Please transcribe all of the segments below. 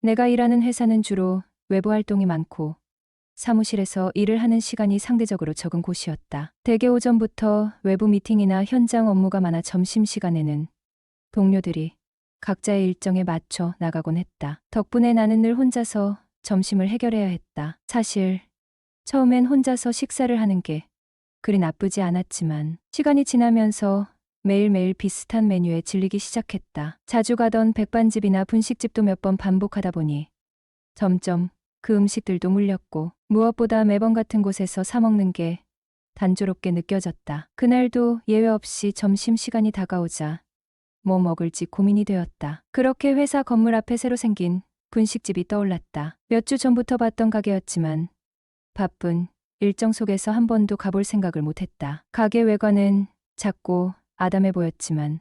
내가 일하는 회사는 주로 외부 활동이 많고 사무실에서 일을 하는 시간이 상대적으로 적은 곳이었다. 대개 오전부터 외부 미팅이나 현장 업무가 많아 점심시간에는 동료들이 각자의 일정에 맞춰 나가곤 했다. 덕분에 나는 늘 혼자서 점심을 해결해야 했다. 사실 처음엔 혼자서 식사를 하는 게 그리 나쁘지 않았지만 시간이 지나면서 매일매일 비슷한 메뉴에 질리기 시작했다. 자주 가던 백반집이나 분식집도 몇 번 반복하다 보니 점점 그 음식들도 물렸고 무엇보다 매번 같은 곳에서 사 먹는 게 단조롭게 느껴졌다. 그날도 예외 없이 점심시간이 다가오자 뭐 먹을지 고민이 되었다. 그렇게 회사 건물 앞에 새로 생긴 분식집이 떠올랐다. 몇 주 전부터 봤던 가게였지만 바쁜 일정 속에서 한 번도 가볼 생각을 못했다. 가게 외관은 작고 아담해 보였지만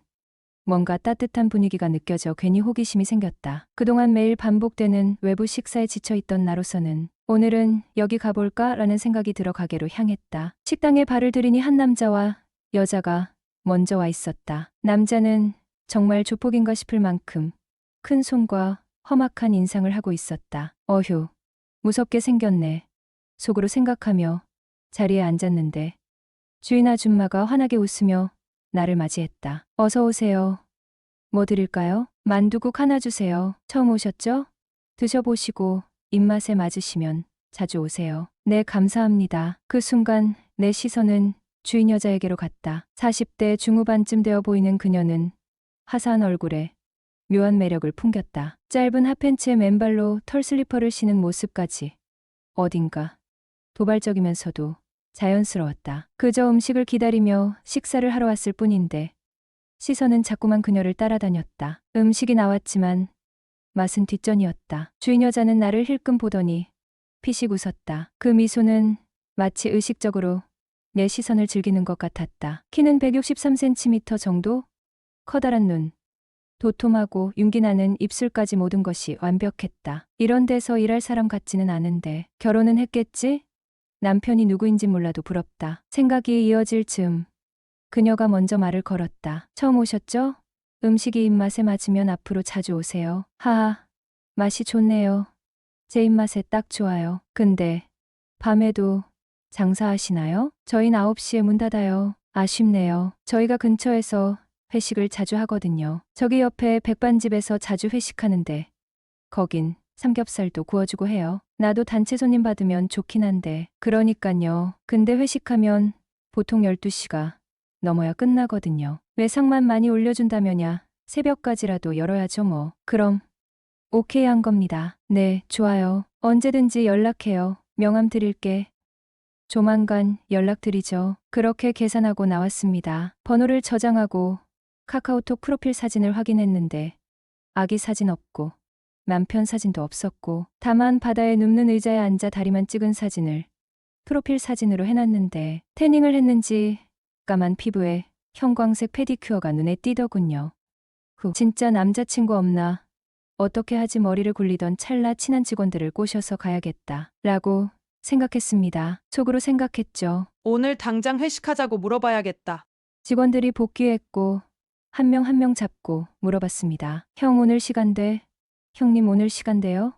뭔가 따뜻한 분위기가 느껴져 괜히 호기심이 생겼다. 그동안 매일 반복되는 외부 식사에 지쳐있던 나로서는 오늘은 여기 가볼까라는 생각이 들어 가게로 향했다. 식당에 발을 들이니 한 남자와 여자가 먼저 와 있었다. 남자는 정말 조폭인가 싶을 만큼 큰 손과 험악한 인상을 하고 있었다. 어휴, 무섭게 생겼네. 속으로 생각하며 자리에 앉았는데 주인 아줌마가 환하게 웃으며 나를 맞이했다. 어서 오세요. 뭐 드릴까요? 만두국 하나 주세요. 처음 오셨죠? 드셔보시고 입맛에 맞으시면 자주 오세요. 네, 감사합니다. 그 순간 내 시선은 주인 여자에게로 갔다. 40대 중후반쯤 되어 보이는 그녀는 화사한 얼굴에 묘한 매력을 풍겼다. 짧은 핫팬츠에 맨발로 털 슬리퍼를 신은 모습까지 어딘가 도발적이면서도 자연스러웠다. 그저 음식을 기다리며 식사를 하러 왔을 뿐인데 시선은 자꾸만 그녀를 따라다녔다. 음식이 나왔지만 맛은 뒷전이었다. 주인 여자는 나를 힐끔 보더니 피식 웃었다. 그 미소는 마치 의식적으로 내 시선을 즐기는 것 같았다. 키는 163cm 정도? 커다란 눈, 도톰하고 윤기나는 입술까지 모든 것이 완벽했다. 이런 데서 일할 사람 같지는 않은데 결혼은 했겠지? 남편이 누구인지 몰라도 부럽다. 생각이 이어질 즈음 그녀가 먼저 말을 걸었다. 처음 오셨죠? 음식이 입맛에 맞으면 앞으로 자주 오세요. 하하, 맛이 좋네요. 제 입맛에 딱 좋아요. 근데 밤에도 장사하시나요? 저희는 9시에 문 닫아요. 아쉽네요. 저희가 근처에서 회식을 자주 하거든요. 저기 옆에 백반집에서 자주 회식하는데 거긴 삼겹살도 구워주고 해요. 나도 단체 손님 받으면 좋긴 한데. 그러니깐요. 근데 회식하면 보통 12시가 넘어야 끝나거든요. 외상만 많이 올려준다면야 새벽까지라도 열어야죠 뭐. 그럼 오케이 한 겁니다. 네, 좋아요. 언제든지 연락해요. 명함 드릴게. 조만간 연락드리죠. 그렇게 계산하고 나왔습니다. 번호를 저장하고 카카오톡 프로필 사진을 확인했는데 아기 사진 없고 남편 사진도 없었고 다만 바다에 눕는 의자에 앉아 다리만 찍은 사진을 프로필 사진으로 해놨는데 태닝을 했는지 까만 피부에 형광색 페디큐어가 눈에 띄더군요. 진짜 남자친구 없나? 어떻게 하지 머리를 굴리던 찰나 친한 직원들을 꼬셔서 가야겠다. 라고 생각했습니다. 속으로 생각했죠. 오늘 당장 회식하자고 물어봐야겠다. 직원들이 복귀했고 한 명 한 명 잡고 물어봤습니다. 형 오늘 시간 돼? 형님 오늘 시간 돼요?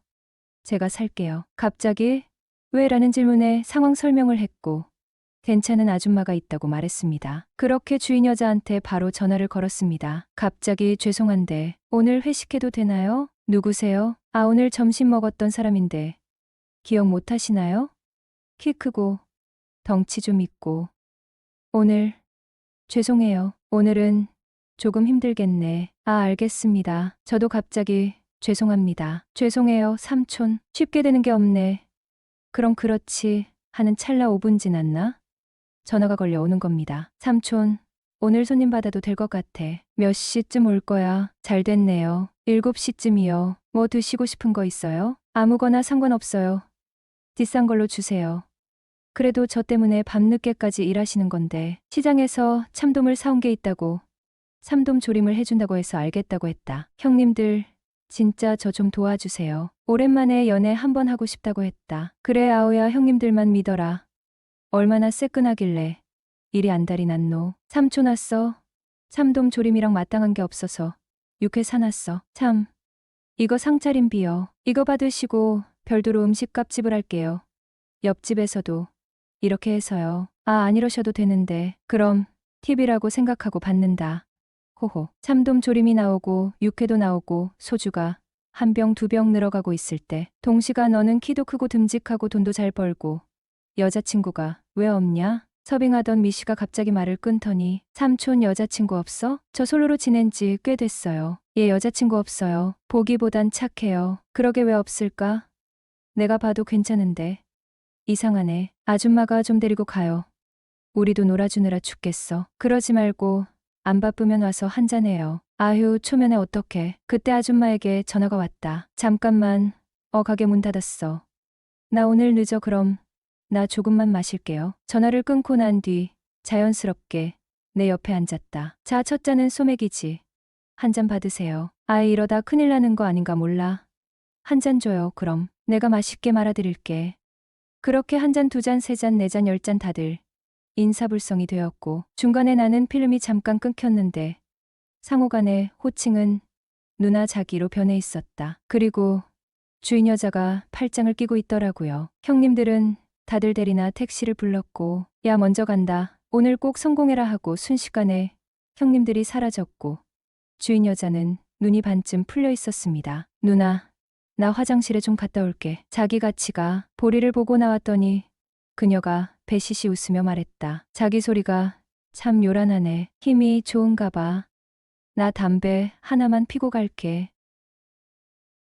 제가 살게요. 갑자기 왜? 라는 질문에 상황 설명을 했고 괜찮은 아줌마가 있다고 말했습니다. 그렇게 주인 여자한테 바로 전화를 걸었습니다. 갑자기 죄송한데 오늘 회식해도 되나요? 누구세요? 아, 오늘 점심 먹었던 사람인데 기억 못 하시나요? 키 크고 덩치 좀 있고. 오늘 죄송해요. 오늘은 조금 힘들겠네. 아, 알겠습니다. 저도 갑자기 죄송합니다. 죄송해요, 삼촌. 쉽게 되는 게 없네. 그럼 그렇지 하는 찰나 5분 지났나? 전화가 걸려 오는 겁니다. 삼촌, 오늘 손님 받아도 될 것 같아. 몇 시쯤 올 거야? 잘 됐네요. 7시쯤이요. 뭐 드시고 싶은 거 있어요? 아무거나 상관없어요. 비싼 걸로 주세요. 그래도 저 때문에 밤늦게까지 일하시는 건데 시장에서 참돔을 사온 게 있다고 참돔 조림을 해준다고 해서 알겠다고 했다. 형님들 진짜 저 좀 도와주세요. 오랜만에 연애 한번 하고 싶다고 했다. 그래 아오야 형님들만 믿어라. 얼마나 새끈하길래 일이 안달이 났노. 삼촌 왔어. 참돔 조림이랑 마땅한 게 없어서 육회 사놨어. 참 이거 상차림비요. 이거 받으시고 별도로 음식값 지불할게요. 옆집에서도 이렇게 해서요. 아, 안 이러셔도 되는데. 그럼 팁이라고 생각하고 받는다. 호호. 참돔 조림이 나오고 육회도 나오고 소주가 한 병 두 병 늘어가고 있을 때 동시가 너는 키도 크고 듬직하고 돈도 잘 벌고 여자친구가 왜 없냐? 서빙하던 미씨가 갑자기 말을 끊더니 삼촌 여자친구 없어? 저 솔로로 지낸 지 꽤 됐어요. 얘 여자친구 없어요. 보기보단 착해요. 그러게 왜 없을까? 내가 봐도 괜찮은데. 이상하네. 아줌마가 좀 데리고 가요. 우리도 놀아주느라 죽겠어. 그러지 말고 안 바쁘면 와서 한잔해요. 아휴, 초면에 어떡해. 그때 아줌마에게 전화가 왔다. 잠깐만. 가게 문 닫았어. 나 오늘 늦어. 그럼 나 조금만 마실게요. 전화를 끊고 난 뒤 자연스럽게 내 옆에 앉았다. 자, 첫 잔은 소맥이지. 한 잔 받으세요. 아이, 이러다 큰일 나는 거 아닌가 몰라. 한 잔 줘요. 그럼 내가 맛있게 말아드릴게. 그렇게 한 잔, 두 잔, 세 잔, 네 잔, 열 잔 다들 인사불성이 되었고 중간에 나는 필름이 잠깐 끊겼는데 상호간의 호칭은 누나 자기로 변해 있었다. 그리고 주인 여자가 팔짱을 끼고 있더라고요. 형님들은 다들 대리나 택시를 불렀고 야, 먼저 간다. 오늘 꼭 성공해라 하고 순식간에 형님들이 사라졌고 주인 여자는 눈이 반쯤 풀려 있었습니다. 누나, 나 화장실에 좀 갔다 올게. 자기 같이 가. 보리를 보고 나왔더니 그녀가 배시시 웃으며 말했다. 자기 소리가 참 요란하네. 힘이 좋은가 봐. 나 담배 하나만 피고 갈게.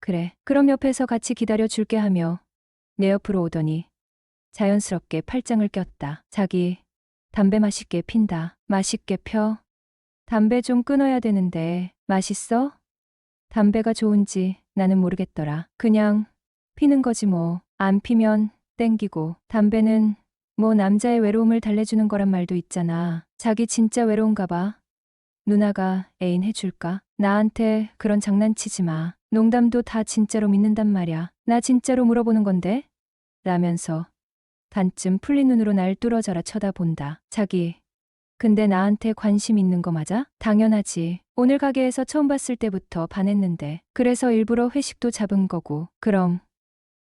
그래, 그럼 옆에서 같이 기다려 줄게 하며 내 옆으로 오더니 자연스럽게 팔짱을 꼈다. 자기, 담배 맛있게 핀다. 맛있게 펴. 담배 좀 끊어야 되는데 맛있어? 담배가 좋은지 나는 모르겠더라. 그냥 피는 거지 뭐. 안 피면 땡기고. 담배는 뭐 남자의 외로움을 달래주는 거란 말도 있잖아. 자기 진짜 외로운가 봐. 누나가 애인 해줄까? 나한테 그런 장난치지 마. 농담도 다 진짜로 믿는단 말야. 나 진짜로 물어보는 건데? 라면서 반쯤 풀린 눈으로 날 뚫어져라 쳐다본다. 자기, 근데 나한테 관심 있는 거 맞아? 당연하지. 오늘 가게에서 처음 봤을 때부터 반했는데. 그래서 일부러 회식도 잡은 거고. 그럼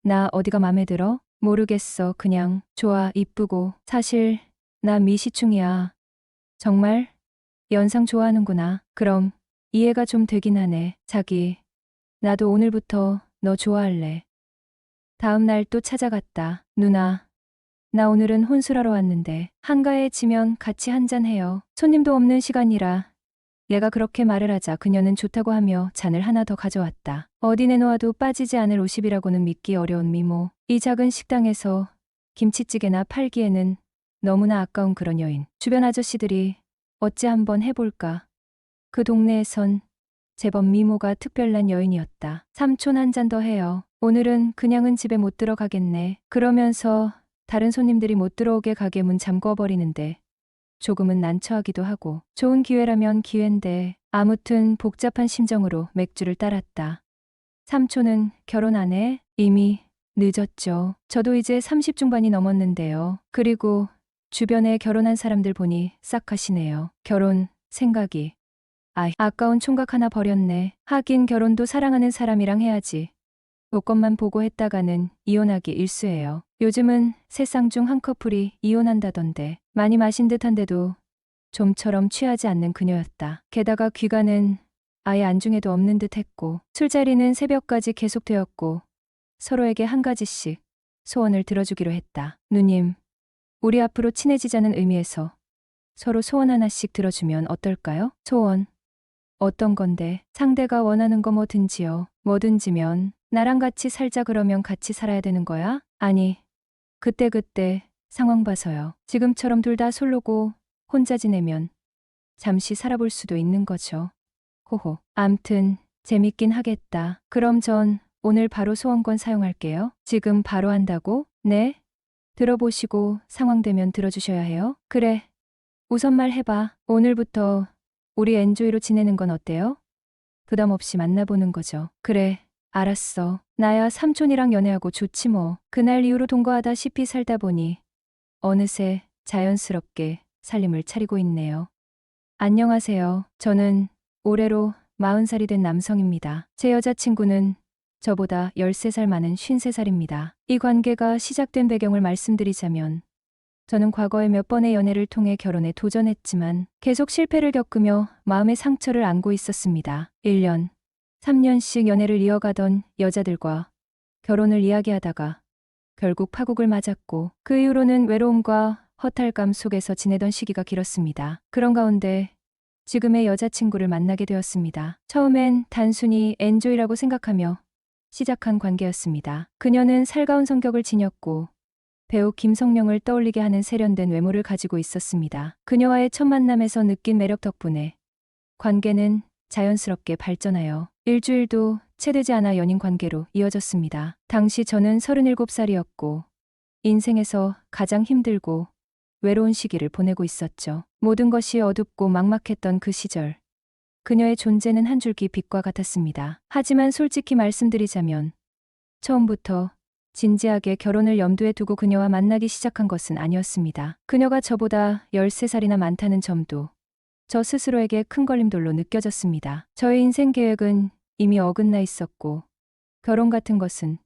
나 어디가 맘에 들어? 모르겠어. 그냥 좋아, 이쁘고. 사실 나 미시충이야. 정말? 연상 좋아하는구나. 그럼 이해가 좀 되긴 하네. 자기, 나도 오늘부터 너 좋아할래. 다음 날 또 찾아갔다. 누나, 나 오늘은 혼술하러 왔는데 한가해 지면 같이 한잔해요. 손님도 없는 시간이라. 얘가 그렇게 말을 하자 그녀는 좋다고 하며 잔을 하나 더 가져왔다. 어디 내놓아도 빠지지 않을 50이라고는 믿기 어려운 미모. 이 작은 식당에서 김치찌개나 팔기에는 너무나 아까운 그런 여인. 주변 아저씨들이 어찌 한번 해볼까. 그 동네에선 제법 미모가 특별난 여인이었다. 삼촌 한 잔 더 해요. 오늘은 그냥은 집에 못 들어가겠네. 그러면서 다른 손님들이 못 들어오게 가게 문 잠궈버리는데 조금은 난처하기도 하고 좋은 기회라면 기회인데 아무튼 복잡한 심정으로 맥주를 따랐다. 삼촌은 결혼 안 해? 이미 늦었죠. 저도 이제 30 중반이 넘었는데요. 그리고 주변에 결혼한 사람들 보니 싹 가시네요. 결혼 생각이. 아까운 총각 하나 버렸네. 하긴 결혼도 사랑하는 사람이랑 해야지. 조건만 보고 했다가는 이혼하기 일쑤예요. 요즘은 세상 중 한 커플이 이혼한다던데. 많이 마신 듯한데도 좀처럼 취하지 않는 그녀였다. 게다가 귀가는 아예 안중에도 없는 듯 했고 술자리는 새벽까지 계속되었고 서로에게 한 가지씩 소원을 들어주기로 했다. 누님, 우리 앞으로 친해지자는 의미에서 서로 소원 하나씩 들어주면 어떨까요? 소원. 어떤 건데? 상대가 원하는 거 뭐든지요. 뭐든지면 나랑 같이 살자 그러면 같이 살아야 되는 거야? 아니, 그때그때 상황 봐서요. 지금처럼 둘 다 솔로고 혼자 지내면 잠시 살아볼 수도 있는 거죠. 호호. 암튼 재밌긴 하겠다. 그럼 전 오늘 바로 소원권 사용할게요. 지금 바로 한다고? 네? 들어보시고 상황 되면 들어주셔야 해요. 그래. 우선 말해봐. 오늘부터 우리 엔조이로 지내는 건 어때요? 부담 없이 만나보는 거죠. 그래. 알았어. 나야 삼촌이랑 연애하고 좋지 뭐. 그날 이후로 동거하다시피 살다 보니 어느새 자연스럽게 살림을 차리고 있네요. 안녕하세요. 저는 올해로 40살이 된 남성입니다. 제 여자친구는 저보다 13살 많은 53살입니다. 이 관계가 시작된 배경을 말씀드리자면 저는 과거에 몇 번의 연애를 통해 결혼에 도전했지만 계속 실패를 겪으며 마음의 상처를 안고 있었습니다. 1년, 3년씩 연애를 이어가던 여자들과 결혼을 이야기하다가 결국 파국을 맞았고 그 이후로는 외로움과 허탈감 속에서 지내던 시기가 길었습니다. 그런 가운데 지금의 여자친구를 만나게 되었습니다. 처음엔 단순히 엔조이라고 생각하며 시작한 관계였습니다. 그녀는 살가운 성격을 지녔고 배우 김성령을 떠올리게 하는 세련된 외모를 가지고 있었습니다. 그녀와의 첫 만남에서 느낀 매력 덕분에 관계는 자연스럽게 발전하여 일주일도 채되지 않아 연인 관계로 이어졌습니다. 당시 저는 37살이었고 인생에서 가장 힘들고 외로운 시기를 보내고 있었죠. 모든 것이 어둡고 막막했던 그 시절. 그녀의 존재는 한 줄기 빛과 같았습니다. 하지만 솔직히 말씀드리자면 처음부터 진지하게 결혼을 염두에 두고 그녀와 만나기 시작한 것은 아니었습니다. 그녀가 저보다 13살이나 많다는 점도 저 스스로에게 큰 걸림돌로 느껴졌습니다. 저의 인생 계획은 이미 어긋나 있었고 결혼 같은 것은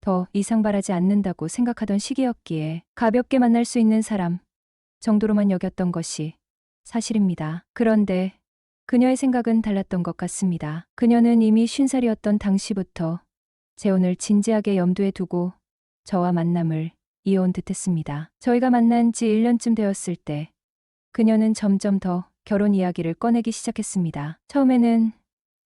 더 이상 바라지 않는다고 생각하던 시기였기에 가볍게 만날 수 있는 사람 정도로만 여겼던 것이 사실입니다. 그런데 그녀의 생각은 달랐던 것 같습니다. 그녀는 이미 50살이었던 당시부터 재혼을 진지하게 염두에 두고 저와 만남을 이어온 듯했습니다. 저희가 만난 지 1년쯤 되었을 때 그녀는 점점 더 결혼 이야기를 꺼내기 시작했습니다. 처음에는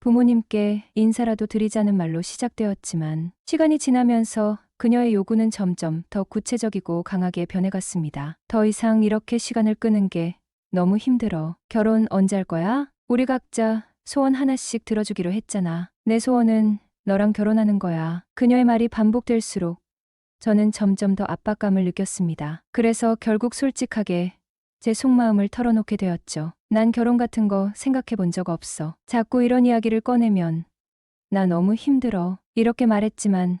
부모님께 인사라도 드리자는 말로 시작되었지만 시간이 지나면서 그녀의 요구는 점점 더 구체적이고 강하게 변해갔습니다. 더 이상 이렇게 시간을 끄는 게 너무 힘들어. 결혼 언제 할 거야? 우리 각자 소원 하나씩 들어주기로 했잖아. 내 소원은 너랑 결혼하는 거야. 그녀의 말이 반복될수록 저는 점점 더 압박감을 느꼈습니다. 그래서 결국 솔직하게 제 속마음을 털어놓게 되었죠. 난 결혼 같은 거 생각해 본 적 없어. 자꾸 이런 이야기를 꺼내면 나 너무 힘들어. 이렇게 말했지만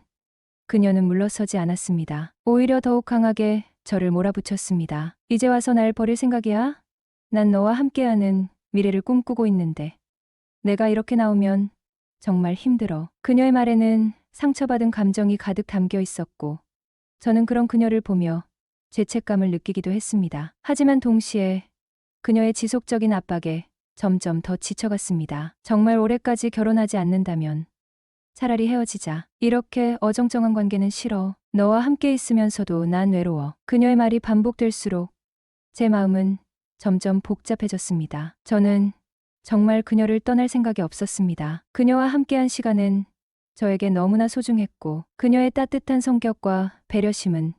그녀는 물러서지 않았습니다. 오히려 더욱 강하게 저를 몰아붙였습니다. 이제 와서 날 버릴 생각이야? 난 너와 함께하는 미래를 꿈꾸고 있는데 내가 이렇게 나오면 정말 힘들어. 그녀의 말에는 상처받은 감정이 가득 담겨 있었고 저는 그런 그녀를 보며 죄책감을 느끼기도 했습니다. 하지만 동시에 그녀의 지속적인 압박에 점점 더 지쳐갔습니다. 정말 올해까지 결혼하지 않는다면 차라리 헤어지자. 이렇게 어정쩡한 관계는 싫어. 너와 함께 있으면서도 난 외로워. 그녀의 말이 반복될수록 제 마음은 점점 복잡해졌습니다. 저는 정말 그녀를 떠날 생각이 없었습니다. 그녀와 함께한 시간은 저에게 너무나 소중했고 그녀의 따뜻한 성격과 배려심은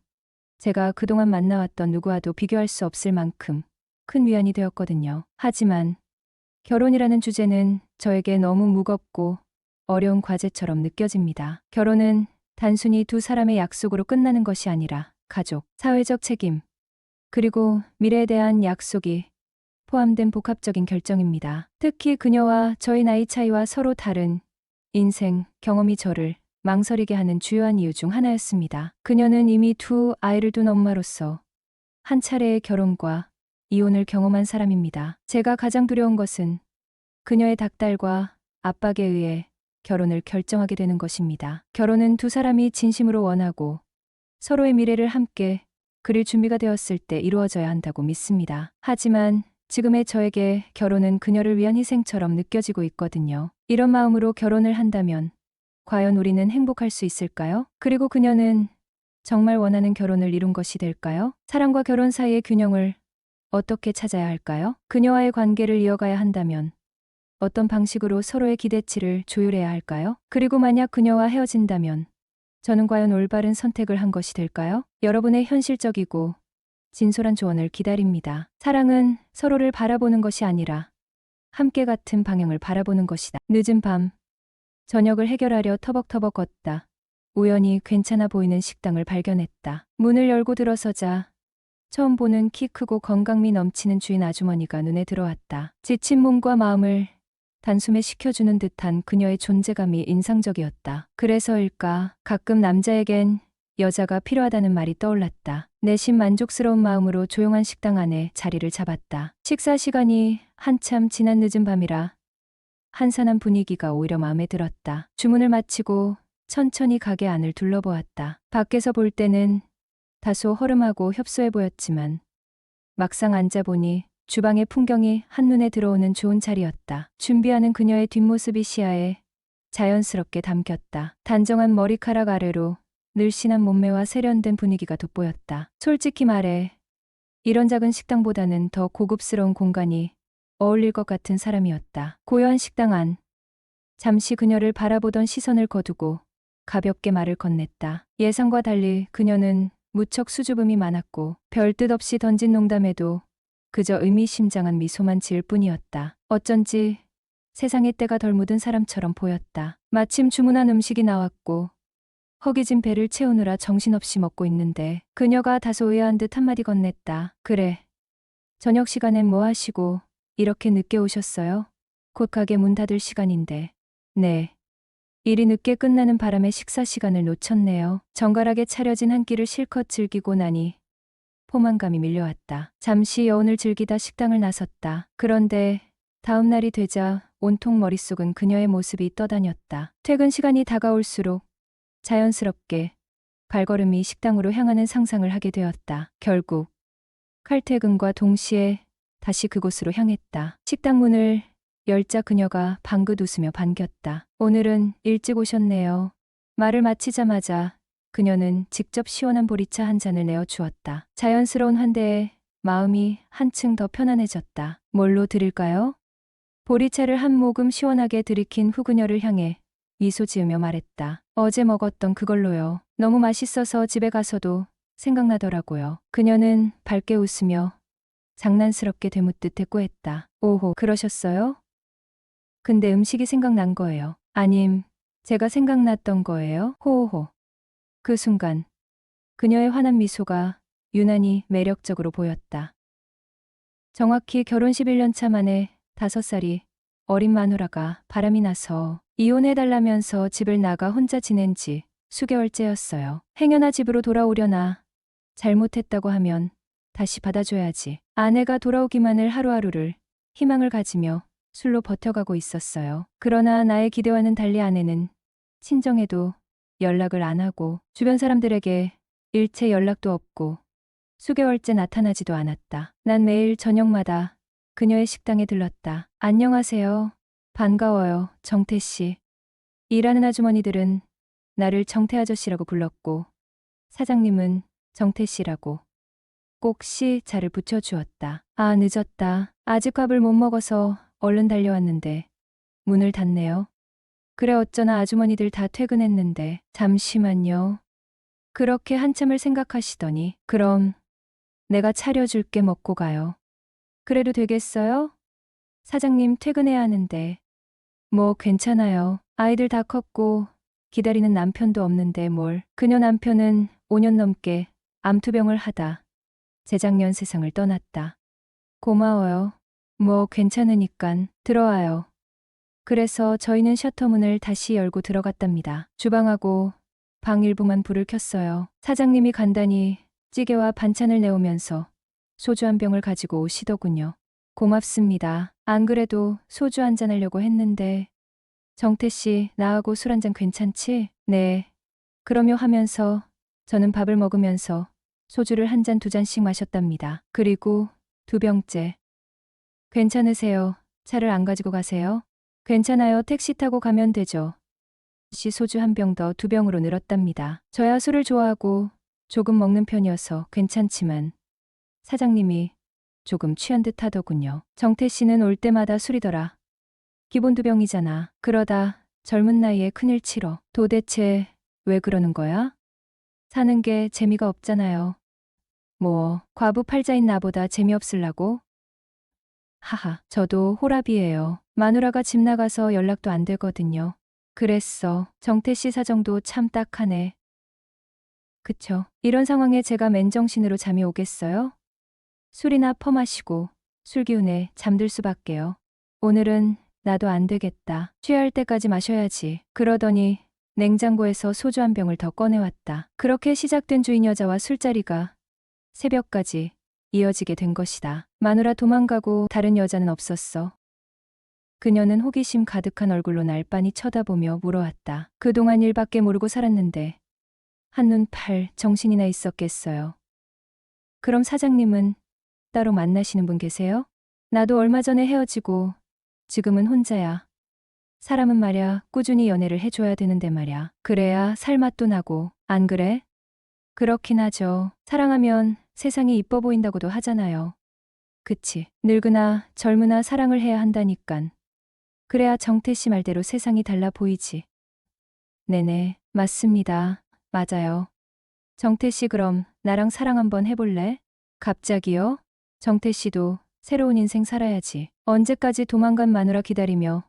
제가 그동안 만나왔던 누구와도 비교할 수 없을 만큼 큰 위안이 되었거든요. 하지만 결혼이라는 주제는 저에게 너무 무겁고 어려운 과제처럼 느껴집니다. 결혼은 단순히 두 사람의 약속으로 끝나는 것이 아니라 가족, 사회적 책임, 그리고 미래에 대한 약속이 포함된 복합적인 결정입니다. 특히 그녀와 저의 나이 차이와 서로 다른 인생 경험이 저를 망설이게 하는 주요한 이유 중 하나였습니다. 그녀는 이미 두 아이를 둔 엄마로서 한 차례의 결혼과 이혼을 경험한 사람입니다. 제가 가장 두려운 것은 그녀의 닥달과 압박에 의해 결혼을 결정하게 되는 것입니다. 결혼은 두 사람이 진심으로 원하고 서로의 미래를 함께 그릴 준비가 되었을 때 이루어져야 한다고 믿습니다. 하지만 지금의 저에게 결혼은 그녀를 위한 희생처럼 느껴지고 있거든요. 이런 마음으로 결혼을 한다면 과연 우리는 행복할 수 있을까요? 그리고 그녀는 정말 원하는 결혼을 이룬 것이 될까요? 사랑과 결혼 사이의 균형을 어떻게 찾아야 할까요? 그녀와의 관계를 이어가야 한다면 어떤 방식으로 서로의 기대치를 조율해야 할까요? 그리고 만약 그녀와 헤어진다면 저는 과연 올바른 선택을 한 것이 될까요? 여러분의 현실적이고 진솔한 조언을 기다립니다. 사랑은 서로를 바라보는 것이 아니라 함께 같은 방향을 바라보는 것이다. 늦은 밤, 저녁을 해결하려 터벅터벅 걷다. 우연히 괜찮아 보이는 식당을 발견했다. 문을 열고 들어서자 처음 보는 키 크고 건강미 넘치는 주인 아주머니가 눈에 들어왔다. 지친 몸과 마음을 단숨에 식혀주는 듯한 그녀의 존재감이 인상적이었다. 그래서일까 가끔 남자에겐 여자가 필요하다는 말이 떠올랐다. 내심 만족스러운 마음으로 조용한 식당 안에 자리를 잡았다. 식사 시간이 한참 지난 늦은 밤이라 한산한 분위기가 오히려 마음에 들었다. 주문을 마치고 천천히 가게 안을 둘러보았다. 밖에서 볼 때는 다소 허름하고 협소해 보였지만 막상 앉아보니 주방의 풍경이 한눈에 들어오는 좋은 자리였다. 준비하는 그녀의 뒷모습이 시야에 자연스럽게 담겼다. 단정한 머리카락 아래로 늘씬한 몸매와 세련된 분위기가 돋보였다. 솔직히 말해 이런 작은 식당보다는 더 고급스러운 공간이 어울릴 것 같은 사람이었다. 고요한 식당 안. 잠시 그녀를 바라보던 시선을 거두고 가볍게 말을 건넸다. 예상과 달리 그녀는 무척 수줍음이 많았고 별뜻 없이 던진 농담에도 그저 의미심장한 미소만 지을 뿐이었다. 어쩐지 세상의 때가 덜 묻은 사람처럼 보였다. 마침 주문한 음식이 나왔고 허기진 배를 채우느라 정신없이 먹고 있는데 그녀가 다소 의아한 듯 한마디 건넸다. 그래. 저녁 시간엔 뭐 하시고 이렇게 늦게 오셨어요? 곧 가게 문 닫을 시간인데. 네. 일이 늦게 끝나는 바람에 식사 시간을 놓쳤네요. 정갈하게 차려진 한 끼를 실컷 즐기고 나니 포만감이 밀려왔다. 잠시 여운을 즐기다 식당을 나섰다. 그런데 다음 날이 되자 온통 머릿속은 그녀의 모습이 떠다녔다. 퇴근 시간이 다가올수록 자연스럽게 발걸음이 식당으로 향하는 상상을 하게 되었다. 결국 칼퇴근과 동시에 다시 그곳으로 향했다. 식당 문을 열자 그녀가 방긋 웃으며 반겼다. 오늘은 일찍 오셨네요. 말을 마치자마자 그녀는 직접 시원한 보리차 한 잔을 내어 주었다. 자연스러운 환대에 마음이 한층 더 편안해졌다. 뭘로 드릴까요? 보리차를 한 모금 시원하게 들이킨 후 그녀를 향해 미소 지으며 말했다. 어제 먹었던 그걸로요. 너무 맛있어서 집에 가서도 생각나더라고요. 그녀는 밝게 웃으며 장난스럽게 되묻듯 대꾸했다. 오호, 그러셨어요? 근데 음식이 생각난 거예요. 아님, 제가 생각났던 거예요? 호호호. 그 순간 그녀의 환한 미소가 유난히 매력적으로 보였다. 정확히 결혼 11년 차 만에 5살이 어린 마누라가 바람이 나서 이혼해달라면서 집을 나가 혼자 지낸 지 수개월째였어요. 행여나 집으로 돌아오려나 잘못했다고 하면 다시 받아줘야지. 아내가 돌아오기만을 하루하루를 희망을 가지며 술로 버텨가고 있었어요. 그러나 나의 기대와는 달리 아내는 친정에도 연락을 안 하고 주변 사람들에게 일체 연락도 없고 수개월째 나타나지도 않았다. 난 매일 저녁마다 그녀의 식당에 들렀다. 안녕하세요. 반가워요, 정태 씨. 일하는 아주머니들은 나를 정태 아저씨라고 불렀고 사장님은 정태 씨라고 꼭 씨 자를 붙여주었다. 아, 늦었다. 아직 밥을 못 먹어서 얼른 달려왔는데 문을 닫네요. 그래 어쩌나 아주머니들 다 퇴근했는데. 잠시만요. 그렇게 한참을 생각하시더니 그럼 내가 차려줄게 먹고 가요. 그래도 되겠어요? 사장님 퇴근해야 하는데. 뭐 괜찮아요. 아이들 다 컸고 기다리는 남편도 없는데 뭘. 그녀 남편은 5년 넘게 암투병을 하다 재작년 세상을 떠났다. 고마워요. 뭐 괜찮으니깐 들어와요. 그래서 저희는 셔터문을 다시 열고 들어갔답니다. 주방하고 방 일부만 불을 켰어요. 사장님이 간단히 찌개와 반찬을 내오면서 소주 한 병을 가지고 오시더군요. 고맙습니다. 안 그래도 소주 한잔 하려고 했는데. 정태 씨, 나하고 술 한잔 괜찮지? 네. 그러며 하면서 저는 밥을 먹으면서 소주를 한 잔 두 잔씩 마셨답니다. 그리고 2병째. 괜찮으세요? 차를 안 가지고 가세요? 괜찮아요. 택시 타고 가면 되죠. 씨 소주 한 병 더 2병으로 늘었답니다. 저야 술을 좋아하고 조금 먹는 편이어서 괜찮지만 사장님이 조금 취한 듯 하더군요. 정태 씨는 올 때마다 술이더라. 기본 2병이잖아. 그러다 젊은 나이에 큰일 치러. 도대체 왜 그러는 거야? 사는 게 재미가 없잖아요. 뭐 과부 팔자인 나보다 재미없으려고? 하하, 저도 호랍이에요. 마누라가 집 나가서 연락도 안 되거든요. 그랬어. 정태 씨 사정도 참 딱하네. 그쵸. 이런 상황에 제가 맨정신으로 잠이 오겠어요? 술이나 퍼마시고 술기운에 잠들 수밖에요. 오늘은 나도 안 되겠다. 취할 때까지 마셔야지. 그러더니 냉장고에서 소주 한 병을 더 꺼내왔다. 그렇게 시작된 주인 여자와 술자리가 새벽까지 이어지게 된 것이다. 마누라 도망가고 다른 여자는 없었어. 그녀는 호기심 가득한 얼굴로 날 빤히 쳐다보며 물어왔다. 그동안 일밖에 모르고 살았는데 한눈 팔 정신이나 있었겠어요. 그럼 사장님은 따로 만나시는 분 계세요? 나도 얼마 전에 헤어지고 지금은 혼자야. 사람은 말야 꾸준히 연애를 해줘야 되는데 말야. 그래야 살맛도 나고, 안 그래? 그렇긴 하죠. 사랑하면 세상이 이뻐 보인다고도 하잖아요. 그치. 늙으나 젊으나 사랑을 해야 한다니깐. 그래야 정태 씨 말대로 세상이 달라 보이지. 네네, 맞습니다. 맞아요. 정태 씨 그럼 나랑 사랑 한번 해볼래? 갑자기요? 정태 씨도 새로운 인생 살아야지. 언제까지 도망간 마누라 기다리며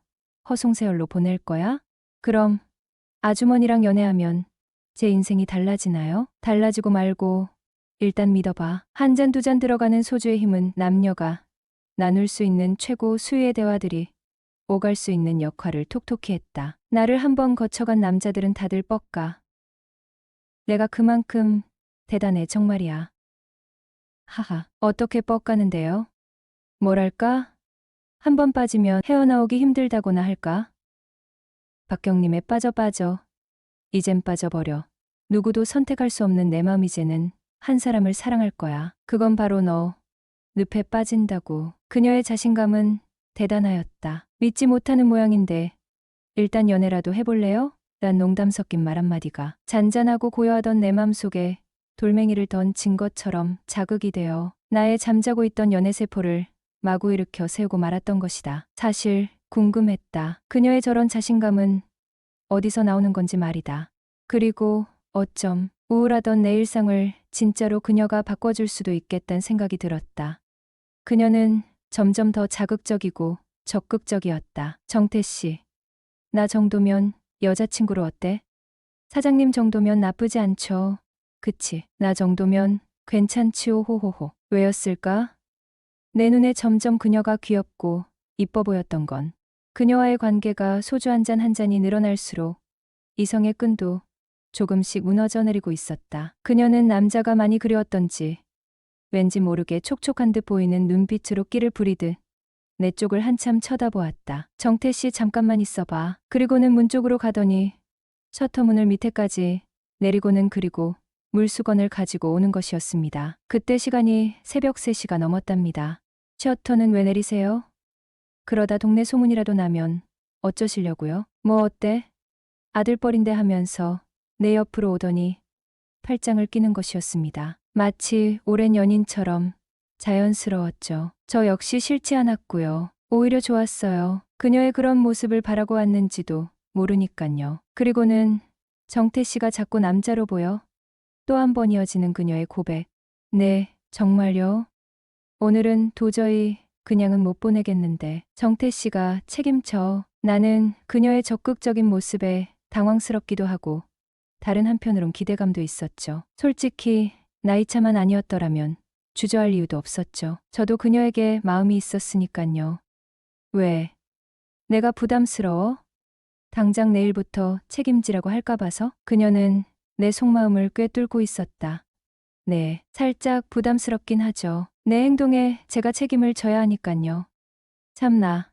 허송세월로 보낼 거야? 그럼 아주머니랑 연애하면 제 인생이 달라지나요? 달라지고 말고 일단 믿어봐. 한 잔 두 잔 들어가는 소주의 힘은 남녀가 나눌 수 있는 최고 수위의 대화들이 오갈 수 있는 역할을 톡톡히 했다. 나를 한번 거쳐간 남자들은 다들 뻑가. 내가 그만큼 대단해 정말이야. 하하, 어떻게 뻑가는데요? 뭐랄까? 한 번 빠지면 헤어나오기 힘들다고나 할까? 박경림에 빠져. 이젠 빠져버려. 누구도 선택할 수 없는 내 맘 이제는 한 사람을 사랑할 거야. 그건 바로 너. 늪에 빠진다고. 그녀의 자신감은 대단하였다. 믿지 못하는 모양인데 일단 연애라도 해볼래요? 난 농담 섞인 말 한마디가 잔잔하고 고요하던 내 맘속에 돌멩이를 던진 것처럼 자극이 되어 나의 잠자고 있던 연애세포를 마구 일으켜 세우고 말았던 것이다. 사실 궁금했다. 그녀의 저런 자신감은 어디서 나오는 건지 말이다. 그리고 어쩜 우울하던 내 일상을 진짜로 그녀가 바꿔줄 수도 있겠다는 생각이 들었다. 그녀는 점점 더 자극적이고 적극적이었다. 정태 씨, 나 정도면 여자친구로 어때? 사장님 정도면 나쁘지 않죠. 그치, 나 정도면 괜찮지요 호호호. 왜였을까? 내 눈에 점점 그녀가 귀엽고 이뻐 보였던 건 그녀와의 관계가 소주 한 잔 한 잔이 늘어날수록 이성의 끈도 조금씩 무너져 내리고 있었다. 그녀는 남자가 많이 그리웠던지 왠지 모르게 촉촉한 듯 보이는 눈빛으로 끼를 부리듯 내 쪽을 한참 쳐다보았다. 정태 씨 잠깐만 있어봐. 그리고는 문 쪽으로 가더니 셔터문을 밑에까지 내리고는 그리고 물수건을 가지고 오는 것이었습니다. 그때 시간이 새벽 3시가 넘었답니다. 셔터는 왜 내리세요? 그러다 동네 소문이라도 나면 어쩌시려고요? 뭐 어때? 아들뻘인데 하면서 내 옆으로 오더니 팔짱을 끼는 것이었습니다. 마치 오랜 연인처럼 자연스러웠죠. 저 역시 싫지 않았고요. 오히려 좋았어요. 그녀의 그런 모습을 바라고 왔는지도 모르니깐요. 그리고는 정태 씨가 자꾸 남자로 보여 또 한 번 이어지는 그녀의 고백. 네, 정말요? 오늘은 도저히 그냥은 못 보내겠는데. 정태 씨가 책임져. 나는 그녀의 적극적인 모습에 당황스럽기도 하고 다른 한편으론 기대감도 있었죠. 솔직히 나이차만 아니었더라면 주저할 이유도 없었죠. 저도 그녀에게 마음이 있었으니깐요. 왜? 내가 부담스러워? 당장 내일부터 책임지라고 할까 봐서? 그녀는 내 속마음을 꿰뚫고 있었다. 네, 살짝 부담스럽긴 하죠. 내 행동에 제가 책임을 져야 하니깐요. 참나,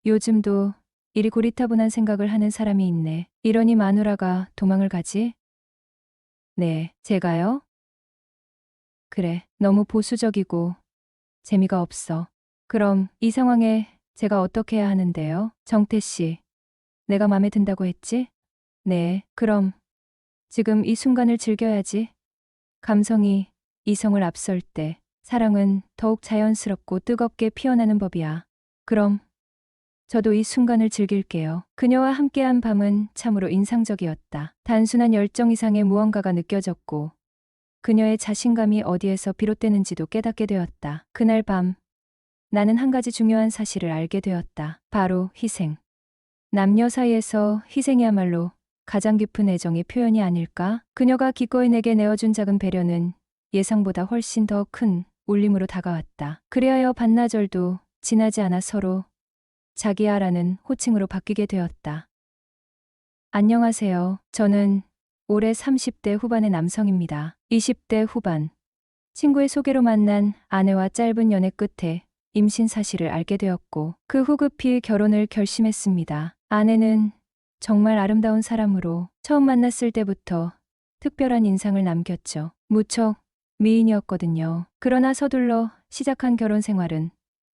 요즘도 이리 고리타분한 생각을 하는 사람이 있네. 이러니 마누라가 도망을 가지? 네, 제가요? 그래, 너무 보수적이고 재미가 없어. 그럼 이 상황에 제가 어떻게 해야 하는데요? 정태 씨, 내가 마음에 든다고 했지? 네, 그럼 지금 이 순간을 즐겨야지. 감성이 이성을 앞설 때 사랑은 더욱 자연스럽고 뜨겁게 피어나는 법이야. 그럼 저도 이 순간을 즐길게요. 그녀와 함께한 밤은 참으로 인상적이었다. 단순한 열정 이상의 무언가가 느껴졌고 그녀의 자신감이 어디에서 비롯되는지도 깨닫게 되었다. 그날 밤 나는 한 가지 중요한 사실을 알게 되었다. 바로 희생. 남녀 사이에서 희생이야말로 가장 깊은 애정의 표현이 아닐까? 그녀가 기꺼이 내게 내어준 작은 배려는 예상보다 훨씬 더 큰 울림으로 다가왔다. 그리하여 반나절도 지나지 않아 서로 자기야라는 호칭으로 바뀌게 되었다. 안녕하세요. 저는 올해 30대 후반의 남성입니다. 20대 후반. 친구의 소개로 만난 아내와 짧은 연애 끝에 임신 사실을 알게 되었고 그 후 급히 결혼을 결심했습니다. 아내는 정말 아름다운 사람으로 처음 만났을 때부터 특별한 인상을 남겼죠. 무척 미인이었거든요. 그러나 서둘러 시작한 결혼 생활은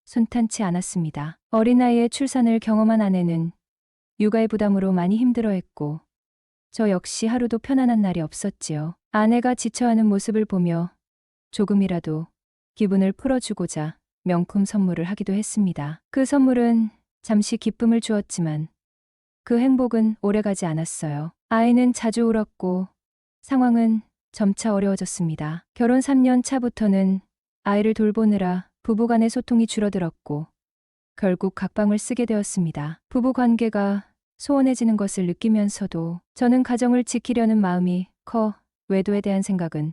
순탄치 않았습니다. 어린 나이에 출산을 경험한 아내는 육아의 부담으로 많이 힘들어했고 저 역시 하루도 편안한 날이 없었지요. 아내가 지쳐하는 모습을 보며 조금이라도 기분을 풀어주고자 명품 선물을 하기도 했습니다. 그 선물은 잠시 기쁨을 주었지만 그 행복은 오래가지 않았어요. 아이는 자주 울었고 상황은 점차 어려워졌습니다. 결혼 3년 차부터는 아이를 돌보느라 부부간의 소통이 줄어들었고 결국 각방을 쓰게 되었습니다. 부부 관계가 소원해지는 것을 느끼면서도 저는 가정을 지키려는 마음이 커 외도에 대한 생각은